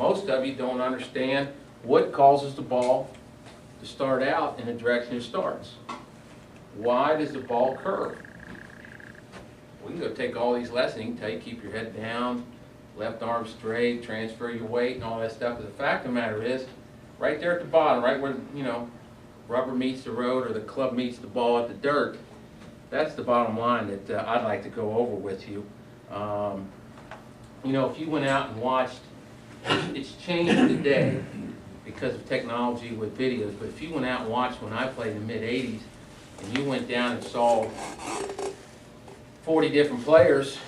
Most of you don't understand what causes the ball to start out in the direction it starts. Why does the ball curve? We can go take all these lessons. He can tell you keep your head down, left arm straight, transfer your weight and all that stuff. But the fact of the matter is, right there at the bottom, right where, you know, rubber meets the road or the club meets the ball at the dirt, that's the bottom line that I'd like to go over with you. You know, if you went out and watched, it's changed today because of technology with videos, but if you went out and watched when I played in the mid-'80s, and you went down and saw 40 different players,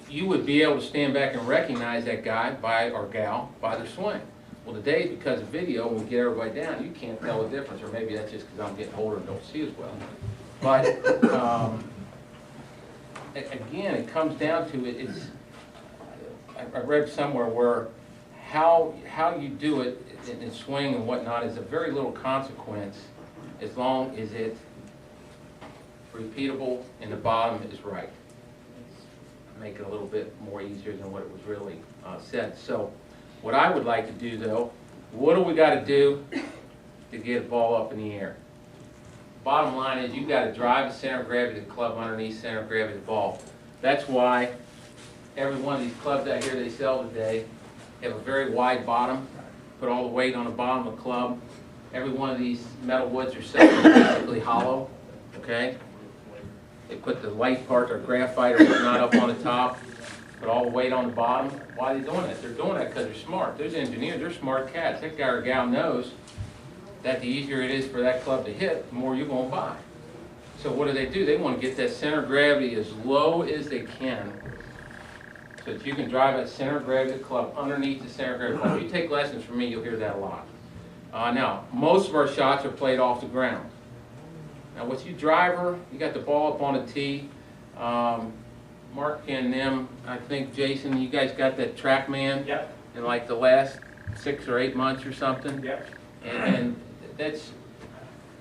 you would be able to stand back and recognize that guy by, or gal by their swing. Well, today, because of video, when we get everybody down, you can't tell the difference, or maybe that's just because I'm getting older and don't see as well. But again, it comes down to it. I read somewhere where how you do it in swing and whatnot is of very little consequence as long as it's repeatable and the bottom is right. Make it a little bit more easier than what it was really said. So what I would like to do though, what do we got to do to get a ball up in the air? Bottom line is you've got to drive the center of gravity of the club underneath center of gravity of the ball. That's why every one of these clubs out here they sell today have a very wide bottom, put all the weight on the bottom of the club. Every one of these metal woods are basically hollow, okay? They put the light part or graphite or whatnot up on the top, put all the weight on the bottom. Why are they doing that? They're doing that because they're smart. Those engineers, they're smart cats. That guy or gal knows that the easier it is for that club to hit, the more you're going to buy. So what do? They want to get that center of gravity as low as they can so that you can drive that center of gravity of the club underneath the center of gravity ball. If you take lessons from me, you'll hear that a lot. Now, most of our shots are played off the ground. Now with you driver, you got the ball up on a tee. Mark and them, I think Jason, you guys got that TrackMan. Yep. In like the last 6 or 8 months or something. Yep. And that's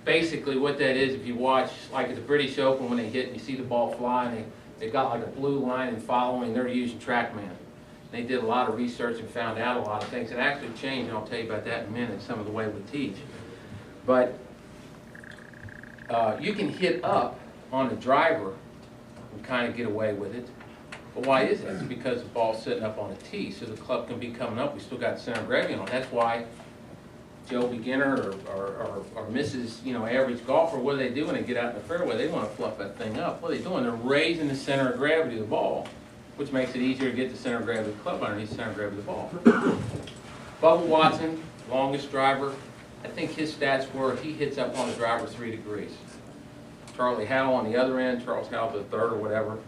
basically what that is. If you watch, like at the British Open when they hit and you see the ball fly, and they got like a blue line and following, they're using TrackMan. They did a lot of research and found out a lot of things. It actually changed, and I'll tell you about that in a minute, some of the way we teach. But you can hit up on the driver and kind of get away with it. But why is that? It's because the ball's sitting up on a tee, so the club can be coming up. We still got center of gravity on it. That's why Joe Beginner or Mrs. Average golfer, what do they do when they get out in the fairway? They want to fluff that thing up. What are they doing? They're raising the center of gravity of the ball, which makes it easier to get the center of gravity of the club underneath the center of gravity of the ball. Bubba Watson, longest driver, I think his stats were he hits up on the driver 3 degrees. Charlie Howell on the other end, Charles Howell the third or whatever,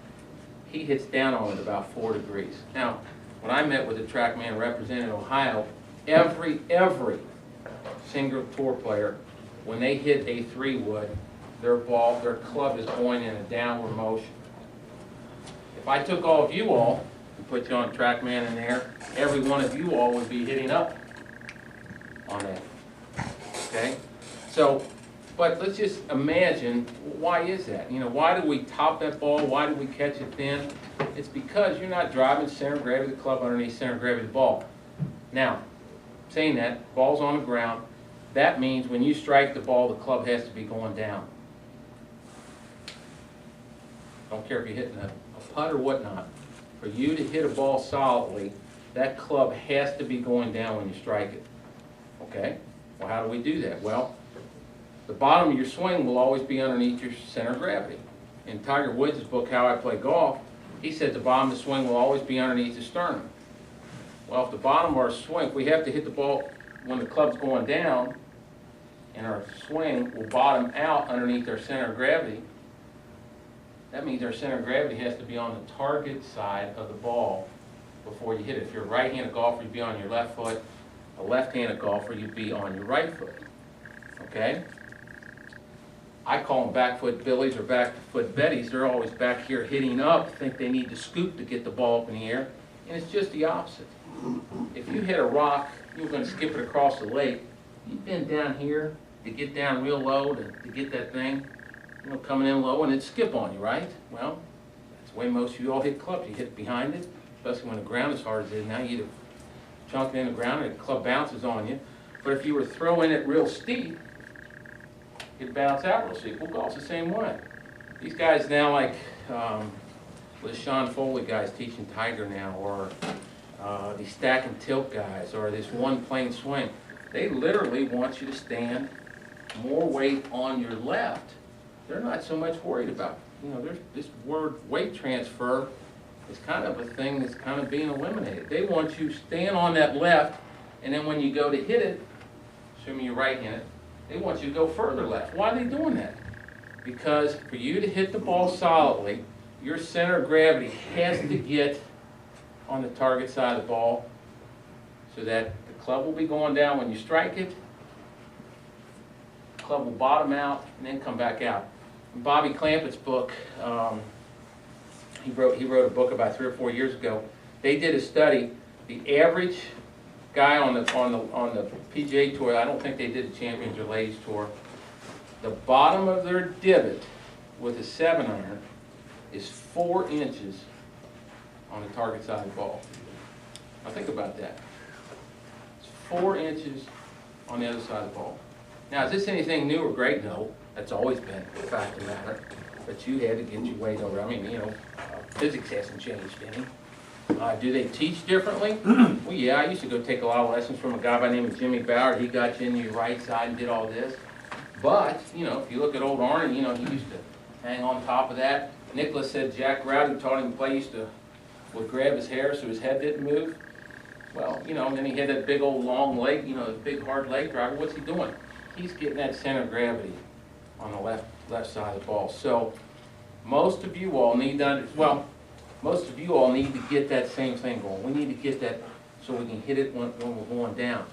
he hits down on it about 4 degrees. Now, when I met with the TrackMan representing Ohio, every single tour player, when they hit a 3-wood, their club is going in a downward motion. If I took all of you all and put you on TrackMan in there, every one of you all would be hitting up on that. Okay? So, but let's just imagine, why is that? Why do we top that ball? Why do we catch it thin? It's because you're not driving center of gravity of the club underneath center of gravity of the ball. Now, saying that, ball's on the ground. That means when you strike the ball, the club has to be going down. Don't care if you're hitting a putt or whatnot. For you to hit a ball solidly, that club has to be going down when you strike it. Okay? Well, how do we do that? Well, the bottom of your swing will always be underneath your center of gravity. In Tiger Woods' book, How I Play Golf, he said the bottom of the swing will always be underneath the sternum. Well, if the bottom of our swing, if we have to hit the ball when the club's going down, and our swing will bottom out underneath our center of gravity, that means our center of gravity has to be on the target side of the ball before you hit it. If you're a right-handed golfer, you'd be on your left foot. A left-handed golfer, you'd be on your right foot. Okay? I call them back foot Billies or back foot Betties. They're always back here hitting up, think they need to scoop to get the ball up in the air, and it's just the opposite. If you hit a rock, you're going to skip it across the lake, you bend down here to get down real low to get that thing, coming in low, and it'd skip on you, right? Well, that's the way most of you all hit clubs. You hit behind it, especially when the ground is hard as it is now. You either chunk it in the ground and the club bounces on you. But if you were throwing it real steep, it'd bounce out real steep. Well, golf's the same way. These guys now, like the Sean Foley guys teaching Tiger now, or these stack and tilt guys, or this one plane swing, they literally want you to stand more weight on your left. They're not so much worried about, there's this word weight transfer is kind of a thing that's kind of being eliminated. They want you to stand on that left, and then when you go to hit it, assuming you're right-handed, they want you to go further left. Why are they doing that? Because for you to hit the ball solidly, your center of gravity has to get on the target side of the ball so that the club will be going down when you strike it, the club will bottom out, and then come back out. In Bobby Clampett's book, he wrote a book about 3 or 4 years ago. They did a study. The average guy on the PGA Tour, I don't think they did the Champions or Ladies Tour, the bottom of their divot with a 7-iron is 4 inches on the target side of the ball. Now think about that. It's 4 inches on the other side of the ball. Now, is this anything new or great? No. That's always been a fact of the matter. But you had to get your weight over. I mean, physics hasn't changed any. Do they teach differently? Well, yeah, I used to go take a lot of lessons from a guy by the name of Jimmy Bauer. He got you in your right side and did all this. But, if you look at old Arnie, he used to hang on top of that. Nicholas said Jack Grout, who taught him to play, would grab his hair so his head didn't move. Well, and then he had that big old long leg, the big hard leg driver. What's he doing? He's getting that center of gravity on the left side of the ball. So most of you all need to most of you all need to get that same thing going. We need to get that so we can hit it when we're going down.